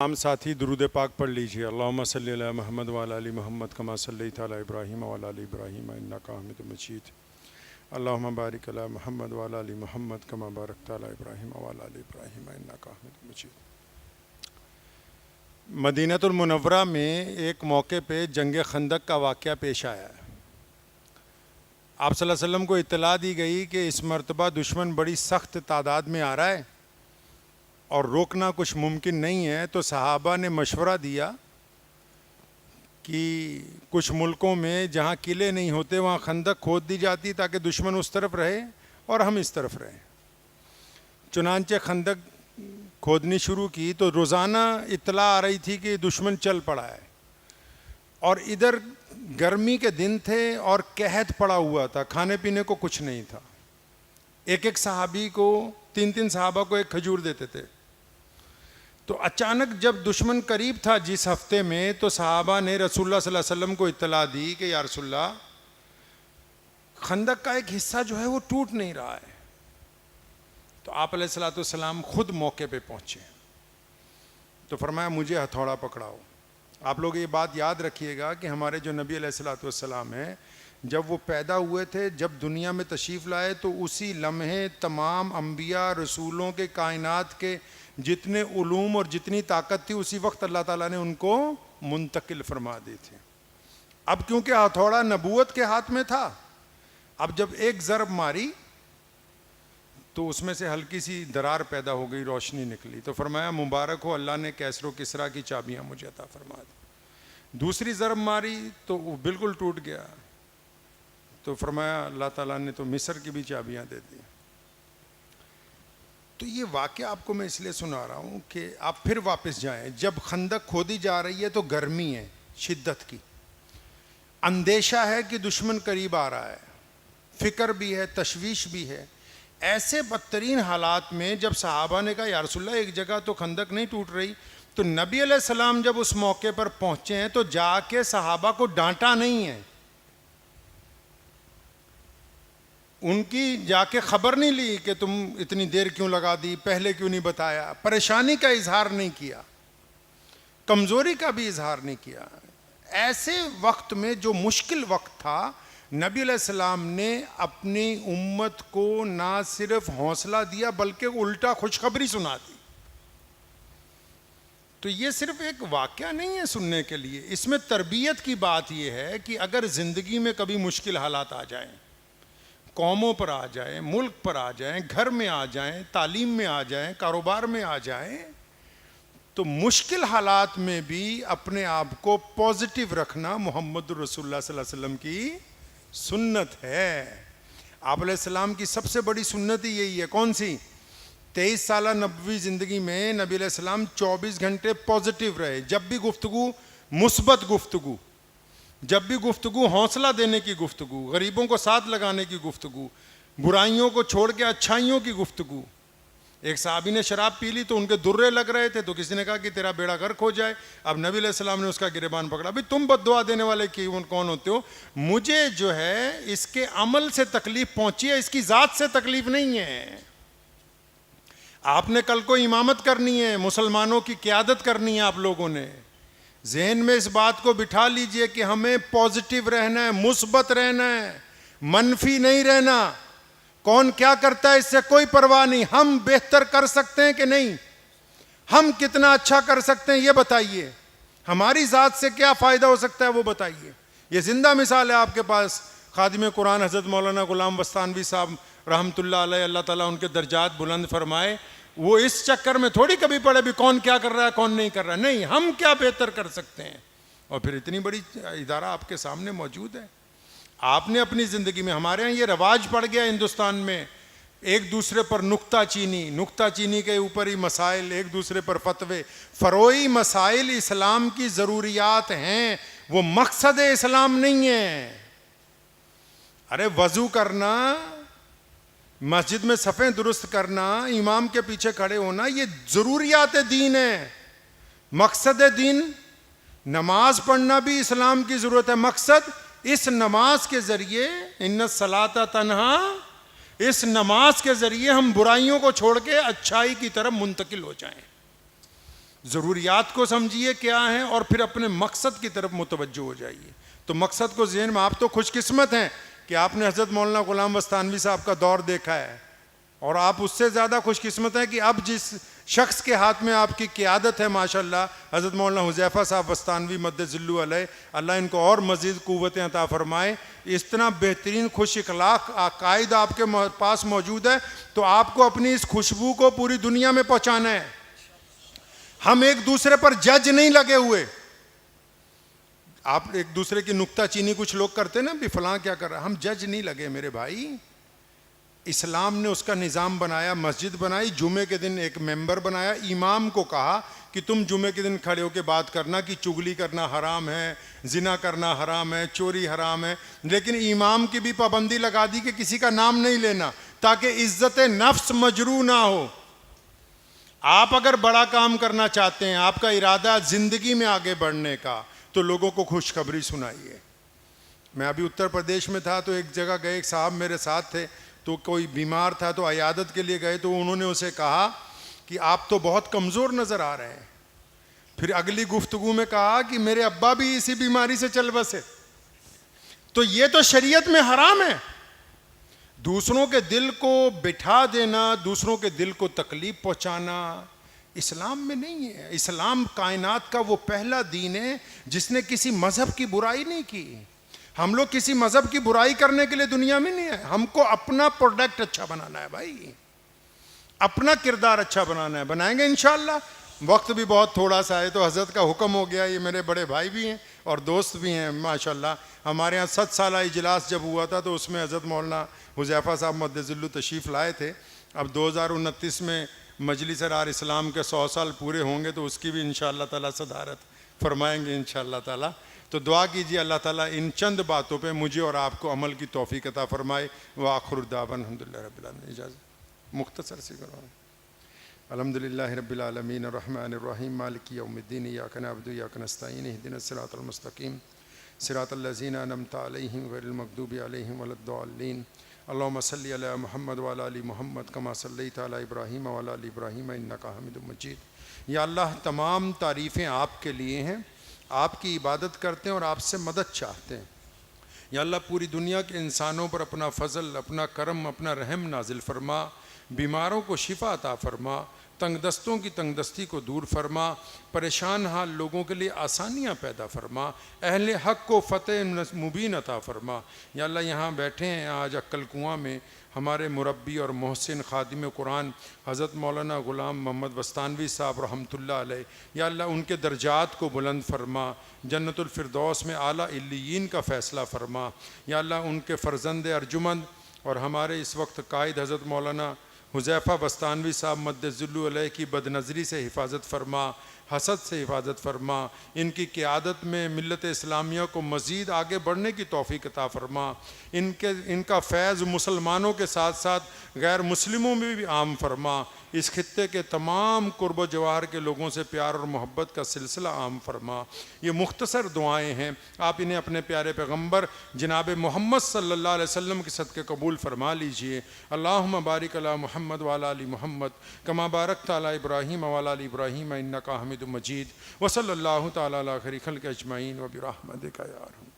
عام ساتھی درود پاک پڑھ لیجیے۔ اللہم صلی علی محمد وعلی آل محمد کما صلیت علی ابراہیم وعلی آل ابراہیم انک حمید مجید۔ اللہم بارک علی محمد وعلی آل محمد کما بارکت علی ابراہیم وعلی آل ابراہیم انک حمید مجید۔ مدینہ المنورہ میں ایک موقع پہ جنگ خندق کا واقعہ پیش آیا ہے۔ آپ صلی اللہ علیہ وسلم کو اطلاع دی گئی کہ اس مرتبہ دشمن بڑی سخت تعداد میں آ رہا ہے اور روکنا کچھ ممکن نہیں ہے، تو صحابہ نے مشورہ دیا کہ کچھ ملکوں میں جہاں قلعے نہیں ہوتے وہاں خندق کھود دی جاتی تاکہ دشمن اس طرف رہے اور ہم اس طرف رہیں۔ چنانچہ خندق کھودنی شروع کی تو روزانہ اطلاع آ رہی تھی کہ دشمن چل پڑا ہے، اور ادھر گرمی کے دن تھے اور قحط پڑا ہوا تھا، کھانے پینے کو کچھ نہیں تھا۔ ایک صحابی کو تین صحابہ کو ایک کھجور دیتے تھے۔ تو اچانک جب دشمن قریب تھا جس ہفتے میں، تو صحابہ نے رسول اللہ صلی اللہ علیہ وسلم کو اطلاع دی کہ یا رسول اللہ، خندق کا ایک حصہ جو ہے وہ ٹوٹ نہیں رہا ہے۔ تو آپ علیہ الصلوۃ والسلام خود موقع پہ پہنچے تو فرمایا مجھے ہتھوڑا پکڑاؤ۔ آپ لوگ یہ بات یاد رکھیے گا کہ ہمارے جو نبی علیہ الصلوۃ والسلام ہیں، جب وہ پیدا ہوئے تھے، جب دنیا میں تشریف لائے، تو اسی لمحے تمام انبیاء رسولوں کے کائنات کے جتنے علوم اور جتنی طاقت تھی اسی وقت اللہ تعالیٰ نے ان کو منتقل فرما دی تھی۔ اب کیونکہ ہتھوڑا نبوت کے ہاتھ میں تھا، اب جب ایک ضرب ماری تو اس میں سے ہلکی سی درار پیدا ہو گئی، روشنی نکلی، تو فرمایا مبارک ہو، اللہ نے کیسر و کسریٰ کی چابیاں مجھے عطا فرما دی۔ دوسری ضرب ماری تو وہ بالکل ٹوٹ گیا، تو فرمایا اللہ تعالیٰ نے تو مصر کی بھی چابیاں دے دی۔ تو یہ واقعہ آپ کو میں اس لیے سنا رہا ہوں کہ آپ پھر واپس جائیں۔ جب خندق کھودی جا رہی ہے تو گرمی ہے شدت کی، اندیشہ ہے کہ دشمن قریب آ رہا ہے، فکر بھی ہے، تشویش بھی ہے۔ ایسے بدترین حالات میں جب صحابہ نے کہا یا رسول اللہ ایک جگہ تو خندق نہیں ٹوٹ رہی، تو نبی علیہ السلام جب اس موقع پر پہنچے ہیں تو جا کے صحابہ کو ڈانٹا نہیں ہے، ان کی جا کے خبر نہیں لی کہ تم اتنی دیر کیوں لگا دی، پہلے کیوں نہیں بتایا، پریشانی کا اظہار نہیں کیا، کمزوری کا بھی اظہار نہیں کیا۔ ایسے وقت میں جو مشکل وقت تھا، نبی علیہ السلام نے اپنی امت کو نہ صرف حوصلہ دیا بلکہ الٹا خوشخبری سنا دی۔ تو یہ صرف ایک واقعہ نہیں ہے سننے کے لیے، اس میں تربیت کی بات یہ ہے کہ اگر زندگی میں کبھی مشکل حالات آ جائیں، قوموں پر آ جائیں، ملک پر آ جائیں، گھر میں آ جائیں، تعلیم میں آ جائیں، کاروبار میں آ جائیں، تو مشکل حالات میں بھی اپنے آپ کو پازیٹیو رکھنا محمد رسول اللہ صلی اللہ علیہ وسلم کی سنت ہے۔ آپ علیہ السلام کی سب سے بڑی سنت ہی یہی ہے، کون سی؟ 23 سالہ نبوی زندگی میں نبی علیہ السلام 24 گھنٹے پازیٹیو رہے۔ جب بھی گفتگو مثبت گفتگو، جب بھی گفتگو حوصلہ دینے کی گفتگو، غریبوں کو ساتھ لگانے کی گفتگو، برائیوں کو چھوڑ کے اچھائیوں کی گفتگو۔ ایک صحابی نے شراب پی لی تو ان کے درے لگ رہے تھے، تو کسی نے کہا کہ تیرا بیڑا غرق ہو جائے۔ اب نبی علیہ السلام نے اس کا گریبان پکڑا، بھئی تم بد دعا دینے والے کون ہوتے ہو؟ مجھے جو ہے اس کے عمل سے تکلیف پہنچی ہے، اس کی ذات سے تکلیف نہیں ہے۔ آپ نے کل کو امامت کرنی ہے، مسلمانوں کی قیادت کرنی ہے، آپ لوگوں نے ذہن میں اس بات کو بٹھا لیجئے کہ ہمیں پازیٹیو رہنا ہے، مثبت رہنا ہے، منفی نہیں رہنا۔ کون کیا کرتا ہے اس سے کوئی پرواہ نہیں، ہم بہتر کر سکتے ہیں کہ نہیں، ہم کتنا اچھا کر سکتے ہیں یہ بتائیے، ہماری ذات سے کیا فائدہ ہو سکتا ہے وہ بتائیے۔ یہ زندہ مثال ہے آپ کے پاس، خادم قرآن حضرت مولانا غلام بستانوی صاحب رحمۃ اللہ علیہ، اللہ تعالیٰ ان کے درجات بلند فرمائے، وہ اس چکر میں تھوڑی کبھی پڑے بھی کون کیا کر رہا ہے کون نہیں کر رہا ہے، نہیں، ہم کیا بہتر کر سکتے ہیں۔ اور پھر اتنی بڑی ادارہ آپ کے سامنے موجود ہے، آپ نے اپنی زندگی میں، ہمارے ہاں یہ رواج پڑ گیا ہندوستان میں، ایک دوسرے پر نکتہ چینی کے اوپر ہی مسائل، ایک دوسرے پر فتوے۔ فروعی مسائل اسلام کی ضروریات ہیں، وہ مقصد اسلام نہیں ہے۔ ارے وضو کرنا، مسجد میں صفیں درست کرنا، امام کے پیچھے کھڑے ہونا، یہ ضروریات دین ہے۔ مقصد دین نماز پڑھنا بھی اسلام کی ضرورت ہے۔ مقصد اس نماز کے ذریعے، ان الصلاۃ تنہا، اس نماز کے ذریعے ہم برائیوں کو چھوڑ کے اچھائی کی طرف منتقل ہو جائیں۔ ضروریات کو سمجھیے کیا ہیں اور پھر اپنے مقصد کی طرف متوجہ ہو جائیے. تو مقصد کو ذہن میں, آپ تو خوش قسمت ہیں کہ آپ نے حضرت مولانا غلام بستانوی صاحب کا دور دیکھا ہے, اور آپ اس سے زیادہ خوش قسمت ہیں کہ اب جس شخص کے ہاتھ میں آپ کی قیادت ہے ماشاءاللہ, حضرت مولانا حذیفہ صاحب بستانوی مدد ذلو علیہ, اللہ ان کو اور مزید قوتیں عطا فرمائے. اتنا بہترین خوش اخلاق عقائد آپ کے پاس موجود ہے, تو آپ کو اپنی اس خوشبو کو پوری دنیا میں پہنچانا ہے. ہم ایک دوسرے پر جج نہیں لگے ہوئے. آپ ایک دوسرے کی نکتہ چینی کچھ لوگ کرتے نا, بھی فلاں کیا کر رہا, ہم جج نہیں لگے میرے بھائی. اسلام نے اس کا نظام بنایا, مسجد بنائی, جمعے کے دن ایک ممبر بنایا, امام کو کہا کہ تم جمعے کے دن کھڑے ہو کے بات کرنا کہ چگلی کرنا حرام ہے, زنا کرنا حرام ہے, چوری حرام ہے, لیکن امام کی بھی پابندی لگا دی کہ کسی کا نام نہیں لینا تاکہ عزت نفس مجروح نہ ہو. آپ اگر بڑا کام کرنا چاہتے ہیں, آپ کا ارادہ زندگی میں آگے بڑھنے کا, تو لوگوں کو خوشخبری سنائیے. میں ابھی اتر پردیش میں تھا, تو ایک جگہ گئے, ایک صاحب میرے ساتھ تھے, تو کوئی بیمار تھا, تو عیادت کے لیے گئے, تو انہوں نے اسے کہا کہ آپ تو بہت کمزور نظر آ رہے ہیں. پھر اگلی گفتگو میں کہا کہ میرے ابا بھی اسی بیماری سے چل بسے. تو یہ تو شریعت میں حرام ہے. دوسروں کے دل کو بٹھا دینا, دوسروں کے دل کو تکلیف پہنچانا اسلام میں نہیں ہے. اسلام کائنات کا وہ پہلا دین ہے جس نے کسی مذہب کی برائی نہیں کی. ہم لوگ کسی مذہب کی برائی کرنے کے لیے دنیا میں نہیں ہے. ہم کو اپنا پروڈکٹ اچھا بنانا ہے بھائی, اپنا کردار اچھا بنانا ہے. بنائیں گے انشاءاللہ. وقت بھی بہت تھوڑا سا ہے, تو حضرت کا حکم ہو گیا. یہ میرے بڑے بھائی بھی ہیں اور دوست بھی ہیں ماشاءاللہ. ہمارے ہاں 7 سالہ اجلاس جب ہوا تھا, تو اس میں حضرت مولانا حذیفہ صاحب مدد ذلو تشریف لائے تھے. اب 2029 میں مجلس رار اسلام کے 100 سال پورے ہوں گے, تو اس کی بھی انشاءاللہ تعالیٰ صدارت فرمائیں گے انشاءاللہ تعالیٰ. تو دعا کیجیے اللہ تعالیٰ ان چند باتوں پہ مجھے اور آپ کو عمل کی توفیق عطا فرمائے. وآخر الدعوانا الحمدللہ رب العالمین. اجازت مختصر سی کرو. الحمدللہ رب العالمین الرحمن الرحیم مالک یوم الدین ایاک نعبد و ایاک نستعین اہدنا الصراط المستقیم صراط الذین انعمت علیہم غیر المغضوب علیہم ولا الضالین. اللہم صلی علی محمد وعلی آل محمد کما صلیت علی ابراہیم وعلی آل ابراہیم انک حمید مجید. یا اللہ تمام تعریفیں آپ کے لیے ہیں, آپ کی عبادت کرتے ہیں اور آپ سے مدد چاہتے ہیں. یا اللہ پوری دنیا کے انسانوں پر اپنا فضل, اپنا کرم, اپنا رحم نازل فرما. بیماروں کو شفا عطا فرما, تنگ دستوں کی تنگ دستی کو دور فرما, پریشان حال لوگوں کے لیے آسانیاں پیدا فرما, اہل حق کو فتح مبین عطا فرما. یا اللہ یہاں بیٹھے ہیں آج عقل کنواں میں ہمارے مربی اور محسن خادم قرآن حضرت مولانا غلام محمد بستانوی صاحب رحمۃ اللہ علیہ. یا اللہ ان کے درجات کو بلند فرما, جنت الفردوس میں اعلیٰ علیین کا فیصلہ فرما. یا اللہ ان کے فرزند ارجمند اور ہمارے اس وقت قائد حضرت مولانا حذیفہ بستانوی صاحب مدد ذلو علیہ کی بد نظری سے حفاظت فرما, حسد سے حفاظت فرما. ان کی قیادت میں ملت اسلامیہ کو مزید آگے بڑھنے کی توفیق عطا فرما. ان کا فیض مسلمانوں کے ساتھ ساتھ غیر مسلموں میں بھی عام فرما. اس خطے کے تمام قرب و جوار کے لوگوں سے پیار اور محبت کا سلسلہ عام فرما. یہ مختصر دعائیں ہیں, آپ انہیں اپنے پیارے پیغمبر جناب محمد صلی اللہ علیہ وسلم کے صدقے قبول فرما لیجئے. اللہم بارک علی محمد وعلی آل محمد کما بارکت علی ابراہیم وعلی آل ابراہیم انک حمید مجید. وصلی اللہ تعالی علی خیر خلق اجمعین وبرحمتک یا ارحم.